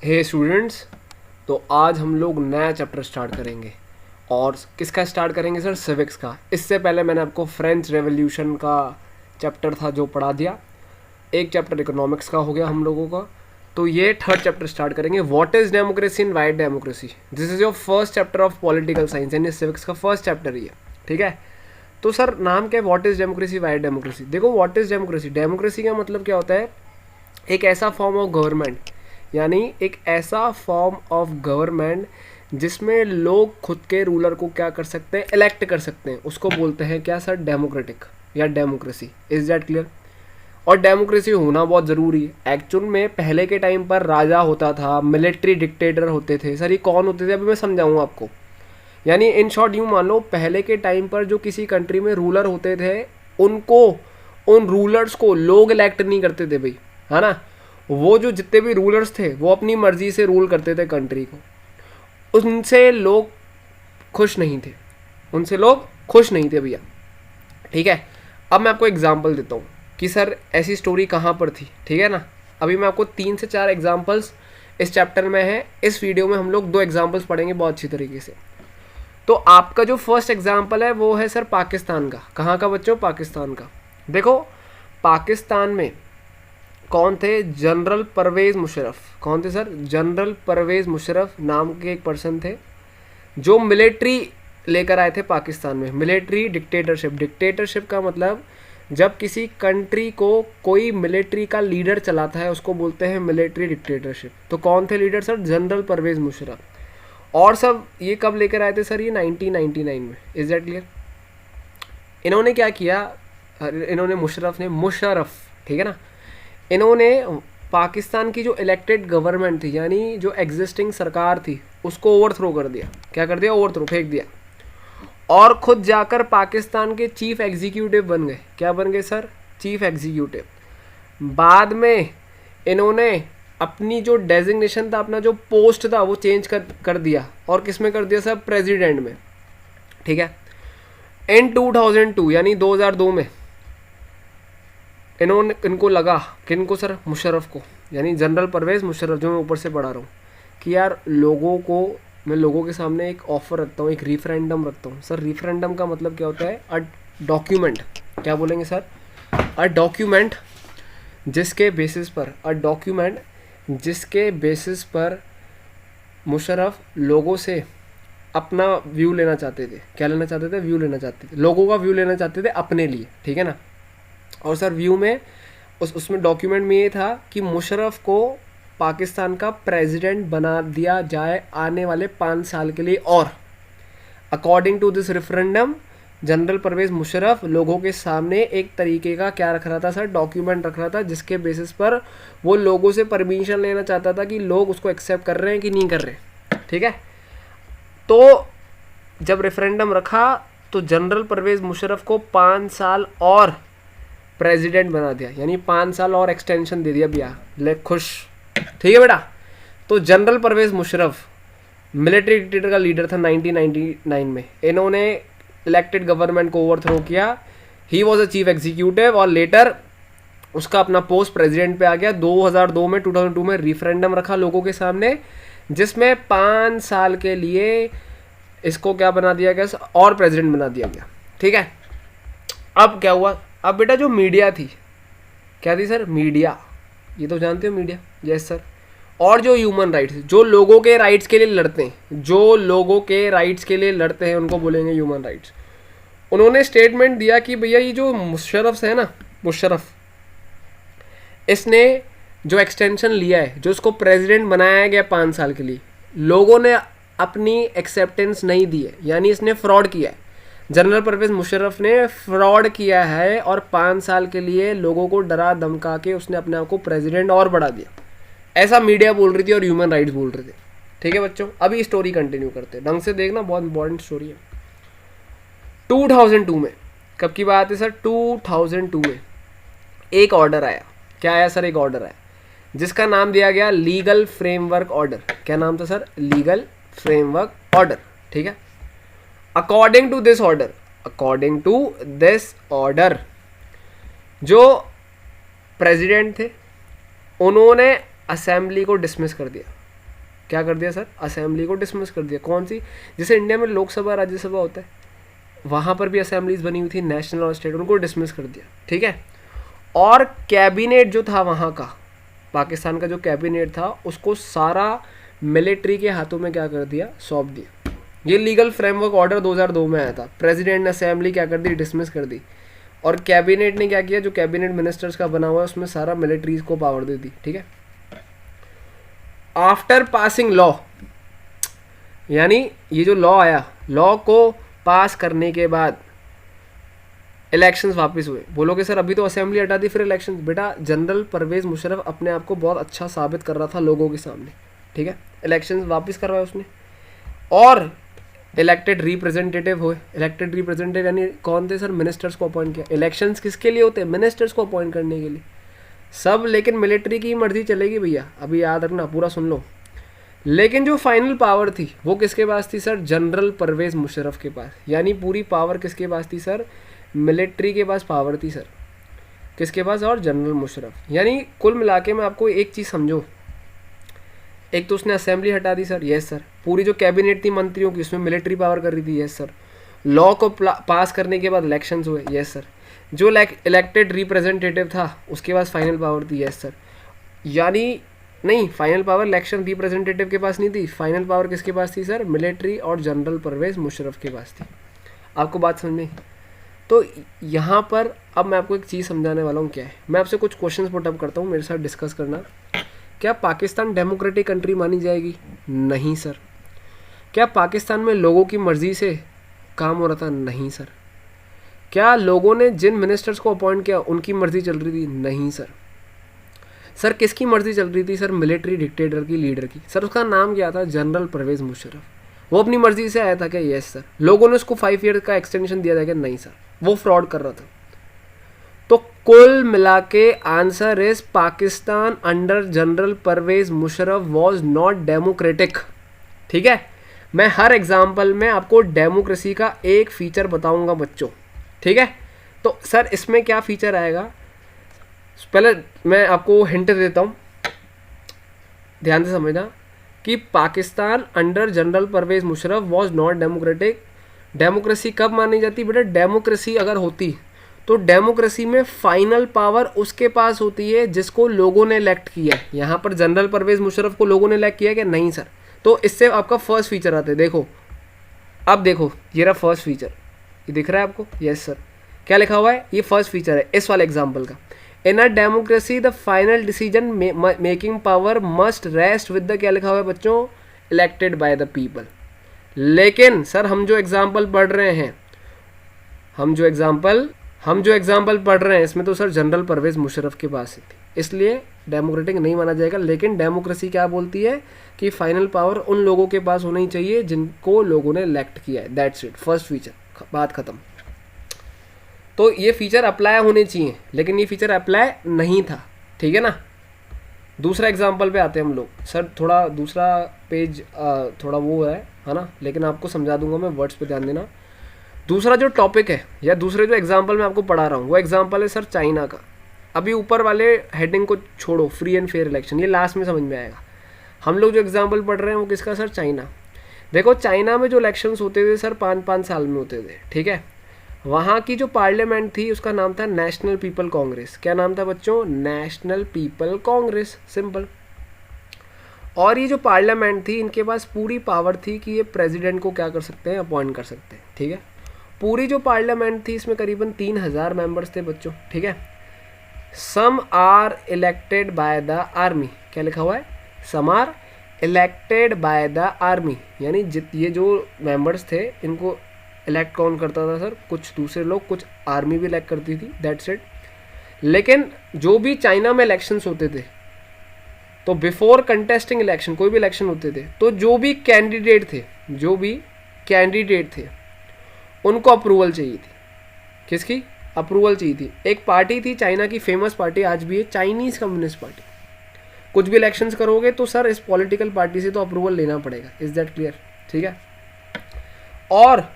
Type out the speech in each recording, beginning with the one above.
हे students, तो आज हम लोग नया चैप्टर स्टार्ट करेंगे। और किसका स्टार्ट करेंगे सर? सिविक्स का। इससे पहले मैंने आपको फ्रेंच रेवोल्यूशन का चैप्टर था जो पढ़ा दिया। एक चैप्टर इकोनॉमिक्स का हो गया हम लोगों का। तो ये थर्ड चैप्टर स्टार्ट करेंगे, what is democracy and Y democracy. This is your first chapter of political science, यानी सिविक्स का फर्स्ट चैप्टर ही है। ठीक है, तो सर नाम क्या है? What is democracy, Y democracy. देखो, व्हाट इज डेमोक्रेसी, डेमोक्रेसी का मतलब क्या होता है? एक ऐसा फॉर्म ऑफ गवर्नमेंट, यानी एक ऐसा फॉर्म ऑफ गवर्नमेंट जिसमें लोग खुद के रूलर को क्या कर सकते हैं? इलेक्ट कर सकते हैं। उसको बोलते हैं क्या सर? डेमोक्रेटिक या डेमोक्रेसी। Is that clear? और डेमोक्रेसी होना बहुत ज़रूरी है। एक्चुअल में पहले के टाइम पर राजा होता था, मिलिट्री डिक्टेटर होते थे। सर ये कौन होते थे? अभी मैं समझाऊंगा आपको। यानी इन शॉर्ट यूँ मान लो, पहले के टाइम पर जो किसी कंट्री में रूलर होते थे, उनको, उन रूलर्स को लोग इलेक्ट नहीं करते थे भाई, है ना। वो जो जितने भी रूलर्स थे वो अपनी मर्जी से रूल करते थे कंट्री को। उनसे लोग खुश नहीं थे, उनसे लोग खुश नहीं थे भैया। ठीक है, अब मैं आपको एग्जांपल देता हूँ कि सर ऐसी स्टोरी कहाँ पर थी। ठीक है ना, अभी मैं आपको 3 से 4 एग्जांपल्स इस चैप्टर में है। इस वीडियो में हम लोग 2 एग्जांपल्स पढ़ेंगे बहुत अच्छी तरीके से। तो आपका जो फर्स्ट एग्जांपल है वो है सर पाकिस्तान का। कहाँ का बच्चों? पाकिस्तान का। देखो, पाकिस्तान में कौन थे? जनरल परवेज़ मुशर्रफ। कौन थे सर? जनरल परवेज़ मुशर्रफ नाम के एक पर्सन थे जो मिलिट्री लेकर आए थे पाकिस्तान में। Military dictatorship. डिक्टेटरशिप का मतलब जब किसी कंट्री को कोई मिलिट्री का लीडर चलाता है उसको बोलते हैं मिलिट्री डिक्टेटरशिप। तो कौन थे leader sir? General Pervez Musharraf. और सब ये कब लेकर आए थे सर? ये 1999 में। Is that clear? इन्होंने क्या किया? इन्होंने मुशर्रफ, ठीक है ना, इन्होंने पाकिस्तान की जो इलेक्टेड गवर्नमेंट थी, यानी जो एग्जिस्टिंग सरकार थी, उसको ओवरथ्रो कर दिया। क्या कर दिया? ओवरथ्रो, फेंक दिया। और खुद जाकर पाकिस्तान के चीफ एग्जीक्यूटिव बन गए। क्या बन गए सर? Chief executive. बाद में इन्होंने अपनी जो डेजिग्नेशन था, अपना जो पोस्ट था, वो चेंज कर दिया। और किस में कर दिया सर? प्रेसिडेंट में। ठीक है, इन 2002 यानी 2002 में इनको लगा, किनको सर? मुशर्रफ को, यानी जनरल परवेज़ मुशर्रफ, जो मैं ऊपर से पढ़ा रहा हूँ, कि यार लोगों को, मैं लोगों के सामने एक ऑफर रखता हूँ, एक रिफरेंडम रखता हूँ। सर रिफरेंडम का मतलब क्या होता है? A document. क्या बोलेंगे सर? अ डॉक्यूमेंट जिसके बेसिस पर, अ डॉक्यूमेंट जिसके बेसिस पर मुशर्रफ लोगों से अपना व्यू लेना चाहते थे। क्या लेना चाहते थे? व्यू लेना चाहते थे, लोगों का व्यू लेना चाहते थे अपने लिए। ठीक है ना। और सर व्यू में उसमें डॉक्यूमेंट में ये था कि मुशर्रफ को पाकिस्तान का प्रेसिडेंट बना दिया जाए आने वाले 5 साल के लिए। और according to this referendum, general Pervez Musharraf लोगों के सामने एक तरीके का क्या रख रहा था सर? डॉक्यूमेंट रख रहा था, जिसके बेसिस पर वो लोगों से परमिशन लेना चाहता था कि लोग उसको एक्सेप्ट कर रहे हैं कि नहीं कर रहे। ठीक है, तो जब रेफरेंडम रखा तो जनरल परवेज़ मुशर्रफ को 5 साल और प्रेसिडेंट बना दिया, यानी 5 साल और एक्सटेंशन दे दिया भैया। ले खुश। ठीक है बेटा। तो general Pervez Musharraf military dictator का लीडर था 1999 में। इन्होंने इलेक्टेड गवर्नमेंट को ओवरथ्रो किया। He was a chief executive और लेटर उसका अपना पोस्ट प्रेसिडेंट पे आ गया। 2002 में रिफरेंडम रखा लोगों के सामने, जिसमें 5 साल के लिए इसको क्या बना दिया गया? और प्रेसिडेंट बना दिया गया। ठीक है, अब क्या हुआ? अब बेटा जो मीडिया थी, क्या थी सर? मीडिया, ये तो जानते हो मीडिया। Yes sir. और जो ह्यूमन राइट्स, जो लोगों के राइट्स के लिए लड़ते हैं, जो लोगों के राइट्स के लिए लड़ते हैं, उनको बोलेंगे ह्यूमन राइट्स। उन्होंने स्टेटमेंट दिया कि भैया ये जो मुशर्रफ है ना, मुशर्रफ, इसने जो एक्सटेंशन लिया है, जो उसको प्रेसिडेंट बनाया गया 5 साल के लिए, लोगों ने अपनी एक्सेप्टेंस नहीं दी है, यानी इसने फ्रॉड किया है। जनरल परवेज़ मुशर्रफ ने फ्रॉड किया है और 5 साल के लिए लोगों को डरा धमका के उसने अपने आप को प्रेसिडेंट और बढ़ा दिया। ऐसा मीडिया बोल रही थी और ह्यूमन राइट्स बोल रहे थे। ठीक है बच्चों, अभी स्टोरी कंटिन्यू करते हैं, ढंग से देखना, बहुत इंपॉर्टेंट स्टोरी है। 2002 में, कब की बात है सर? 2002 में एक ऑर्डर आया। क्या आया सर? एक ऑर्डर आया जिसका नाम दिया गया लीगल फ्रेमवर्क ऑर्डर। क्या नाम था सर? Legal framework order. ठीक है, अकॉर्डिंग टू दिस ऑर्डर जो प्रेसिडेंट थे उन्होंने असेंबली को डिसमिस कर दिया। क्या कर दिया सर, असेंबली को डिसमिस कर दिया। कौन सी, जैसे इंडिया में लोकसभा राज्यसभा होता है, वहाँ पर भी असेंबलीज बनी हुई थी नेशनल और स्टेट, उनको डिसमिस कर दिया, ठीक है। और कैबिनेट जो था वहाँ का, पाकिस्तान का जो कैबिनेट था, उसको सारा मिलिट्री के हाथों में क्या कर दिया, सौंप दिया। ये लीगल फ्रेमवर्क ऑर्डर 2002 में आया था। प्रेसिडेंट ने असेंबली क्या कर दी, डिसमिस कर दी, और कैबिनेट ने क्या किया, जो कैबिनेट मिनिस्टर्स का बना हुआ है उसमें सारा मिलिट्रीज को पावर दे दी, ठीक है। आफ्टर पासिंग लॉ, यानी ये जो लॉ आया, लॉ को पास करने के बाद इलेक्शंस वापस हुए। बोलोगे सर अभी तो असेंबली हटा दी फिर इलेक्शंस। बेटा जनरल परवेज मुशर्रफ अपने आप को बहुत अच्छा साबित कर रहा था लोगों के सामने, ठीक है। इलेक्शंस वापस करवाए उसने और इलेक्टेड रिप्रेजेंटेटिव हुए। इलेक्टेड रिप्रेजेंटेटिव यानी कौन थे सर, मिनिस्टर्स को अपॉइंट किया। इलेक्शंस किसके लिए होते हैं, मिनिस्टर्स को अपॉइंट करने के लिए सब, लेकिन मिलिट्री की मर्जी चलेगी भैया, अभी याद रखना, पूरा सुन लो। लेकिन जो फाइनल पावर थी वो किसके पास थी सर, जनरल परवेज मुशर्रफ के पास। यानी पूरी पावर किसके पास थी सर, मिलिट्री के पास पावर थी सर, किसके पास, और जनरल मुशर्रफ। यानी कुल मिला के मैं आपको एक चीज़ समझो, एक तो उसने असेंबली हटा दी सर, यस सर। पूरी जो कैबिनेट थी मंत्रियों की उसमें मिलिट्री पावर कर रही थी, यस सर। लॉ को पास करने के बाद इलेक्शंस हुए, यस सर। जो इलेक्टेड रिप्रेजेंटेटिव था उसके पास फाइनल पावर थी, यस सर। यानी नहीं, फाइनल पावर इलेक्शन रिप्रेजेंटेटिव के पास नहीं थी, फाइनल पावर किसके पास थी सर, मिलिट्री और जनरल परवेज मुशर्रफ के पास थी। आपको बात समझ में? तो यहाँ पर अब मैं आपको एक चीज़ समझाने वाला हूँ, क्या है। मैं आपसे कुछ क्वेश्चंस पुटअप करता हूँ, मेरे साथ डिस्कस करना। क्या पाकिस्तान डेमोक्रेटिक कंट्री मानी जाएगी? नहीं सर। क्या पाकिस्तान में लोगों की मर्जी से काम हो रहा था? नहीं सर। क्या लोगों ने जिन मिनिस्टर्स को अपॉइंट किया उनकी मर्जी चल रही थी? नहीं सर। सर किसकी मर्जी चल रही थी सर, मिलिट्री डिक्टेटर की, लीडर की। सर उसका नाम क्या था, जनरल परवेज मुशर्रफ। वो अपनी मर्जी से आया था क्या? Yes sir. लोगों ने उसको 5 ईयर का एक्सटेंशन दिया था क्या? नहीं सर, वो फ्रॉड कर रहा था। तो कुल मिला के answer is Pakistan under general Pervez Musharraf was not democratic, ठीक है। मैं हर एग्जाम्पल में आपको डेमोक्रेसी का एक फीचर बताऊंगा बच्चों, ठीक है। तो सर इसमें क्या फीचर आएगा, पहले मैं आपको हिंट देता हूं, ध्यान से समझना कि Pakistan under general Pervez Musharraf was not democratic. Democracy कब मानी जाती बेटा, डेमोक्रेसी अगर होती तो डेमोक्रेसी में फाइनल पावर उसके पास होती है जिसको लोगों ने इलेक्ट किया है। यहाँ पर जनरल परवेज मुशर्रफ को लोगों ने इलेक्ट किया है क्या? नहीं सर। तो इससे आपका फर्स्ट फीचर आता है, देखो अब देखो, ये रहा फर्स्ट फीचर, ये दिख रहा है आपको? Yes sir. क्या लिखा हुआ है? ये फर्स्ट फीचर है इस वाले एग्जाम्पल का। In a democracy the final decision making power must rest with the, क्या लिखा हुआ है बच्चों, इलेक्टेड बाय द पीपल। लेकिन सर हम जो एग्जाम्पल पढ़ रहे हैं, हम जो एग्जाम्पल पढ़ रहे हैं इसमें तो सर जनरल परवेज मुशर्रफ के पास ही थी, इसलिए डेमोक्रेटिक नहीं माना जाएगा। लेकिन डेमोक्रेसी क्या बोलती है कि फाइनल पावर उन लोगों के पास होनी चाहिए जिनको लोगों ने इलेक्ट किया है। दैट्स इट, फर्स्ट फीचर, बात खत्म। तो ये फीचर अप्लाई होने चाहिए, लेकिन ये फीचर अप्लाई नहीं था, ठीक है ना। दूसरा एग्जाम्पल पे आते हैं हम लोग। सर थोड़ा दूसरा पेज थोड़ा वो है ना, लेकिन आपको समझा दूंगा मैं, वर्ड्स पे ध्यान देना। दूसरा जो टॉपिक है या दूसरे जो एग्जाम्पल मैं आपको पढ़ा रहा हूँ वो एग्जाम्पल है सर चाइना का। अभी ऊपर वाले हेडिंग को छोड़ो, फ्री एंड फेयर इलेक्शन, ये लास्ट में समझ में आएगा। हम लोग जो एग्जाम्पल पढ़ रहे हैं वो किसका सर, चाइना। देखो चाइना में जो इलेक्शंस होते थे सर 5-5 साल में होते थे, ठीक है। वहाँ की जो पार्लियामेंट थी उसका नाम था नेशनल पीपल कांग्रेस। क्या नाम था बच्चों, नेशनल पीपल कांग्रेस, सिंपल। और ये जो पार्लियामेंट थी इनके पास पूरी पावर थी कि ये प्रेसिडेंट को क्या कर सकते हैं, अपॉइंट कर सकते हैं, ठीक है। पूरी जो पार्लियामेंट थी इसमें करीबन 3000 मेंबर्स थे बच्चों, ठीक है। Some are elected by the army, क्या लिखा हुआ है, some are elected by the army, यानी ये जो मेंबर्स थे इनको इलेक्ट कौन करता था सर, कुछ दूसरे लोग, कुछ आर्मी भी इलेक्ट करती थी, दैट्स इट। लेकिन जो भी चाइना में इलेक्शंस होते थे तो बिफोर कंटेस्टिंग इलेक्शन, कोई भी इलेक्शन होते थे तो जो भी कैंडिडेट थे उनको अप्रूवल चाहिए थी। किसकी अप्रूवल चाहिए थी? एक पार्टी थी चाइना की, फेमस पार्टी आज भी है, चाइनीज़ कम्युनिस्ट पार्टी। कुछ भी इलेक्शंस करोगे तो सर इस पॉलिटिकल पार्टी से तो अप्रूवल लेना पड़ेगा, इज दैट क्लियर, ठीक है। और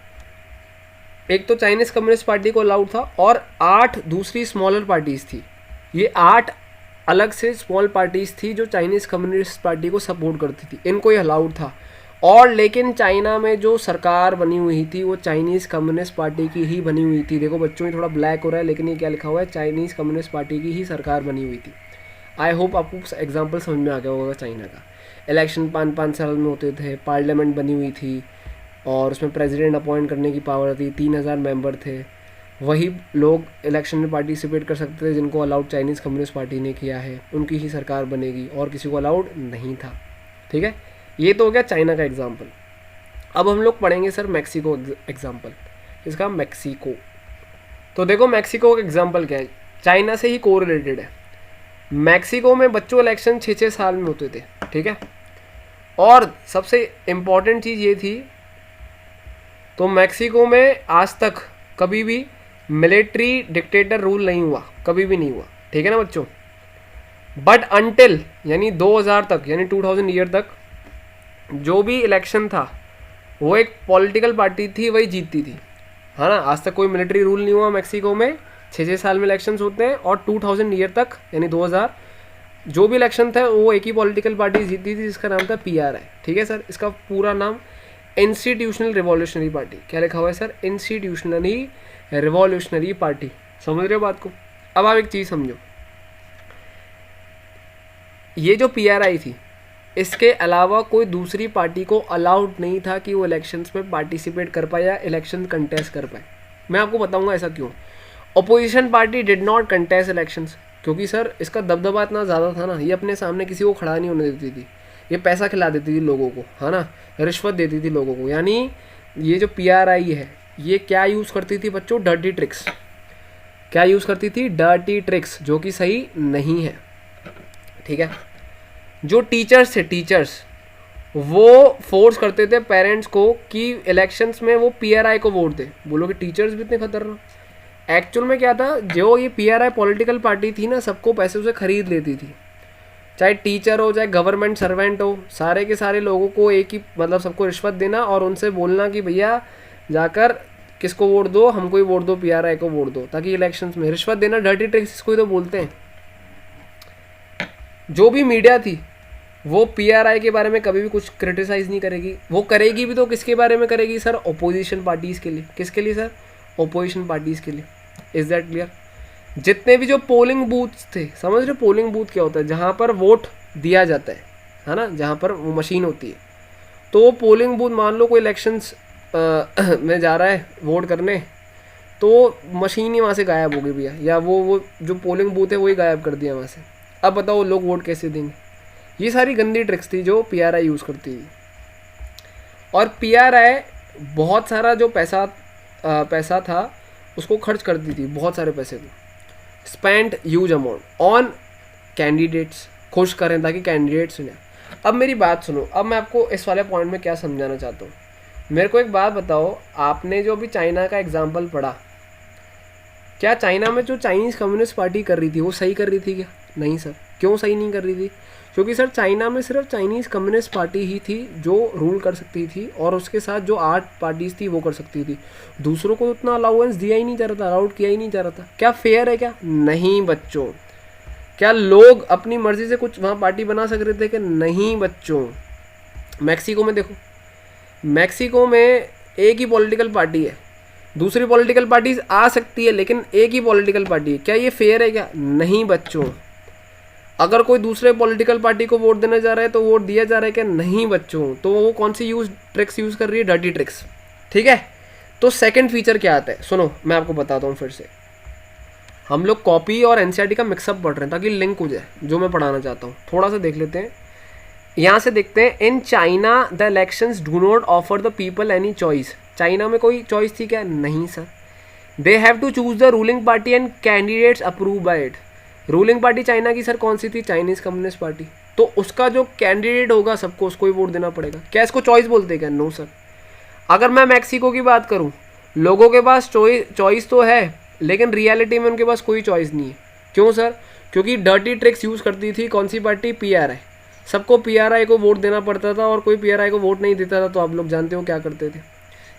एक तो चाइनीज़ कम्युनिस्ट पार्टी को अलाउड था और 8 दूसरी स्मॉलर पार्टीज थी। ये 8 अलग से स्मॉल पार्टीज थी जो चाइनीज़ कम्युनिस्ट पार्टी को सपोर्ट करती थी, इनको ही अलाउड था। और लेकिन चाइना में जो सरकार बनी हुई थी वो चाइनीज़ कम्युनिस्ट पार्टी की ही बनी हुई थी। देखो बच्चों ये थोड़ा ब्लैक हो रहा है, लेकिन ये क्या लिखा हुआ है, चाइनीज़ कम्युनिस्ट पार्टी की ही सरकार बनी हुई थी। आई होप आपको एग्जाम्पल समझ में आ गया होगा चाइना का। इलेक्शन 5-5 साल में होते थे, पार्लियामेंट बनी हुई थी और उसमें प्रेसिडेंट अपॉइंट करने की पावर थी, 3000 मेंबर थे। वही लोग इलेक्शन में पार्टिसिपेट कर सकते थे जिनको अलाउड चाइनीज़ कम्युनिस्ट पार्टी ने किया है, उनकी ही सरकार बनेगी और किसी को अलाउड नहीं था। ठीक है, ये तो हो गया चाइना का एग्जाम्पल। अब हम लोग पढ़ेंगे सर मैक्सिको एग्जाम्पल, इसका मैक्सिको। तो देखो मैक्सिको का एग्जाम्पल क्या है, चाइना से ही कोरिलेटेड है। मैक्सिको में बच्चों इलेक्शन 6-6 साल में होते थे। ठीक है, और सबसे इम्पॉर्टेंट चीज़ ये थी, तो मैक्सिको में आज तक कभी भी मिलिट्री डिक्टेटर रूल नहीं हुआ, कभी भी नहीं हुआ। ठीक है ना बच्चों, बट अनटिल यानी 2000 तक, यानी 2000 ईयर तक जो भी इलेक्शन था वो एक पॉलिटिकल पार्टी थी, वही जीतती थी, है ना। आज तक कोई मिलिट्री रूल नहीं हुआ मैक्सिको में, 6-6 साल में इलेक्शंस होते हैं, और 2000 ईयर तक यानी 2000 जो भी इलेक्शन था वो एक ही पॉलिटिकल पार्टी जीतती थी जिसका नाम था PRI। ठीक है सर, इसका पूरा नाम इंस्टीट्यूशनल रिवॉल्यूशनरी पार्टी। क्या लिखा हुआ है सर, इंस्टीट्यूशनली रिवॉल्यूशनरी पार्टी। समझ रहे हो बात को। अब आप एक चीज़ समझो, ये जो PRI थी इसके अलावा कोई दूसरी पार्टी को अलाउड नहीं था कि वो इलेक्शंस में पार्टिसिपेट कर पाए या इलेक्शन कंटेस्ट कर पाए। मैं आपको बताऊंगा ऐसा क्यों। Opposition party did not contest elections, क्योंकि सर इसका दबदबा इतना ज़्यादा था ना, ये अपने सामने किसी को खड़ा नहीं होने देती थी, ये पैसा खिला देती थी लोगों को, है ना, रिश्वत देती थी लोगों को। यानी ये जो PRI है ये क्या यूज़ करती थी बच्चों, डर्टी ट्रिक्स। क्या यूज़ करती थी, डर्टी ट्रिक्स, जो कि सही नहीं है। ठीक है, जो टीचर्स थे, टीचर्स वो फोर्स करते थे पेरेंट्स को कि इलेक्शंस में वो PRI को वोट दे। बोलो कि टीचर्स भी इतने खतरनाक। एक्चुअल में क्या था, जो ये PRI पॉलिटिकल पार्टी थी ना, सबको पैसे से खरीद लेती थी, चाहे टीचर हो चाहे गवर्नमेंट सर्वेंट हो, सारे के सारे लोगों को एक ही मतलब सबको रिश्वत देना और उनसे बोलना कि भैया जाकर किसको वोट दो, हमको ही वोट दो, PRI को वोट दो, ताकि इलेक्शंस में रिश्वत देना, डर्टी ट्रिक्स इसको ही तो बोलते हैं। जो भी मीडिया थी वो PRI के बारे में कभी भी कुछ क्रिटिसाइज़ नहीं करेगी, वो करेगी भी तो किसके बारे में करेगी सर, ओपोजिशन पार्टीज़ के लिए। किसके लिए सर, ओपोजिशन पार्टीज़ के लिए। Is that clear. जितने भी जो पोलिंग बूथ्स थे, समझ रहे पोलिंग बूथ क्या होता है, जहाँ पर वोट दिया जाता है ना, जहाँ पर वो मशीन होती है, तो वो पोलिंग बूथ, मान लो कोई इलेक्शंस में जा रहा है वोट करने, तो मशीन ही वहाँ से गायब हो गई भैया, या वो जो पोलिंग बूथ है वही गायब कर दिया वहाँ से। अब बताओ लोग वोट कैसे देंगे। ये सारी गंदी ट्रिक्स थी जो PRI यूज़ करती थी। और PRI बहुत सारा जो पैसा था उसको खर्च करती थी, बहुत सारे पैसे को, spend huge amount on candidates, खुश करें ताकि कैंडिडेट्स सुने। अब मेरी बात सुनो, अब मैं आपको इस वाले पॉइंट में क्या समझाना चाहता हूँ। मेरे को एक बात बताओ, आपने जो अभी चाइना का एग्जाम्पल पढ़ा, क्या चाइना में जो चाइनीज़ कम्युनिस्ट पार्टी कर रही थी वो सही कर रही थी क्या? नहीं सर। क्यों सही नहीं कर रही थी? क्योंकि सर चाइना में सिर्फ चाइनीज़ कम्युनिस्ट पार्टी ही थी जो रूल कर सकती थी, और उसके साथ जो 8 पार्टीज़ थी वो कर सकती थी। दूसरों को उतना अलाउंस दिया ही नहीं जा रहा था, अलाउड किया ही नहीं जा रहा था। क्या फेयर है क्या? नहीं बच्चों। क्या लोग अपनी मर्जी से कुछ वहाँ पार्टी बना सक रहे थे कि नहीं बच्चों? मैक्सिको में देखो, मैक्सिको में एक ही पॉलिटिकल पार्टी है, दूसरी पॉलिटिकल पार्टीज आ सकती है लेकिन एक ही पॉलिटिकल पार्टी है। क्या ये फेयर है क्या? नहीं बच्चों। अगर कोई दूसरे पॉलिटिकल पार्टी को वोट देने जा रहा है तो वोट दिया जा रहा है क्या? नहीं बच्चों। तो वो कौन सी ट्रिक्स यूज़ कर रही है? Dirty tricks. ठीक है, तो सेकंड फीचर क्या आता है, सुनो मैं आपको बताता हूँ फिर से। हम लोग कॉपी और एनसीईआरटी का मिक्सअप पढ़ रहे हैं ताकि लिंक हो जाए जो मैं पढ़ाना चाहता हूँ। थोड़ा सा देख लेते हैं, यहाँ से देखते हैं। In China the elections do not offer the people any choice. China में कोई चॉइस थी क्या? नहीं sir. They have to choose the ruling party and candidates approve by it. Ruling party China की सर कौन सी थी? Chinese communist party. तो उसका जो कैंडिडेट होगा सबको उसको ही वोट देना पड़ेगा। क्या इसको चॉइस बोलते हैं क्या? No sir. अगर मैं मैक्सिको की बात करूं, लोगों के पास चॉइस तो है लेकिन रियलिटी में उनके पास कोई चॉइस नहीं है। क्यों सर? क्योंकि डर्टी ट्रिक्स यूज़ करती थी कौन सी पार्टी? PRI। सबको PRI को वोट देना पड़ता था और कोई PRI को वोट नहीं देता था तो आप लोग जानते हो क्या करते थे।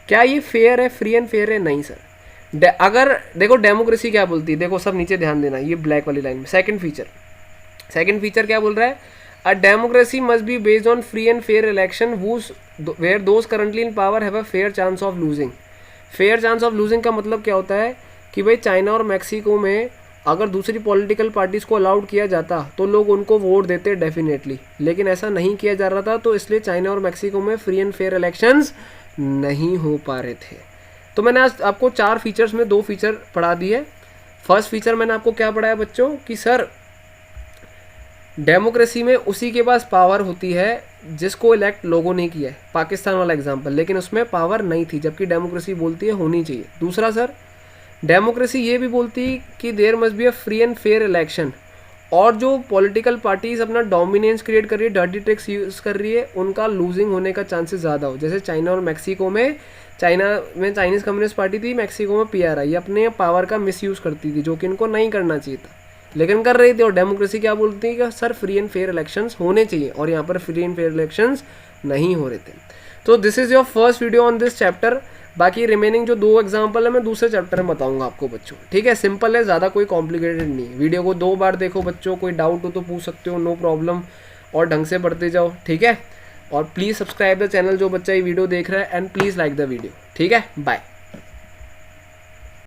क्या ये फेयर है, फ्री एंड फेयर है? नहीं सर। अगर देखो डेमोक्रेसी क्या बोलती है, देखो सब नीचे ध्यान देना, ये ब्लैक वाली लाइन में सेकंड फीचर। सेकंड फीचर क्या बोल रहा है, a democracy must be based on free and fair election where those currently in power have a fair chance of losing. Fair chance of losing का मतलब क्या होता है कि भाई चाइना और मैक्सिको में अगर दूसरी पॉलिटिकल पार्टीज़ को अलाउड किया जाता तो लोग उनको वोट देते डेफिनेटली, लेकिन ऐसा नहीं किया जा रहा था, तो इसलिए चाइना और मैक्सिको में फ्री एंड फेयर इलेक्शंस नहीं हो पा रहे थे। तो मैंने आज आपको 4 फीचर्स में 2 फीचर पढ़ा दिए। फर्स्ट फीचर मैंने आपको क्या पढ़ाया बच्चों कि सर डेमोक्रेसी में उसी के पास पावर होती है जिसको इलेक्ट लोगों ने किया है, पाकिस्तान वाला एग्जांपल, लेकिन उसमें पावर नहीं थी, जबकि डेमोक्रेसी बोलती है होनी चाहिए। दूसरा सर, डेमोक्रेसी ये भी बोलती कि there must be a free and fair election, और जो पॉलिटिकल पार्टीज अपना डोमिनेंस क्रिएट कर रही है, डर्टी ट्रिक्स यूज़ कर रही है, उनका लूजिंग होने का चांसेस ज़्यादा हो। जैसे चाइना और मैक्सिको में, चाइना में चाइनीज़ कम्युनिस्ट पार्टी थी, मैक्सिको में PRI, अपने पावर का मिसयूज़ करती थी, जो कि इनको नहीं करना चाहिए था लेकिन कर रही थी। और डेमोक्रेसी क्या बोलती है कि sir free and fair elections होने चाहिए, और यहाँ पर फ्री एंड फेयर इलेक्शंस नहीं हो रहे थे। तो this is your first video on this chapter. बाकी रिमेनिंग जो 2 एग्जाम्पल है मैं दूसरे चैप्टर में बताऊंगा आपको बच्चों, ठीक है। सिंपल है, ज़्यादा कोई कॉम्प्लिकेटेड नहीं। वीडियो को 2 बार देखो बच्चों, कोई डाउट हो तो पूछ सकते हो, नो प्रॉब्लम, और ढंग से पढ़ते जाओ, ठीक है। और प्लीज़ सब्सक्राइब द चैनल जो बच्चा ये वीडियो देख रहा है, and please like the video, ठीक है। बाय।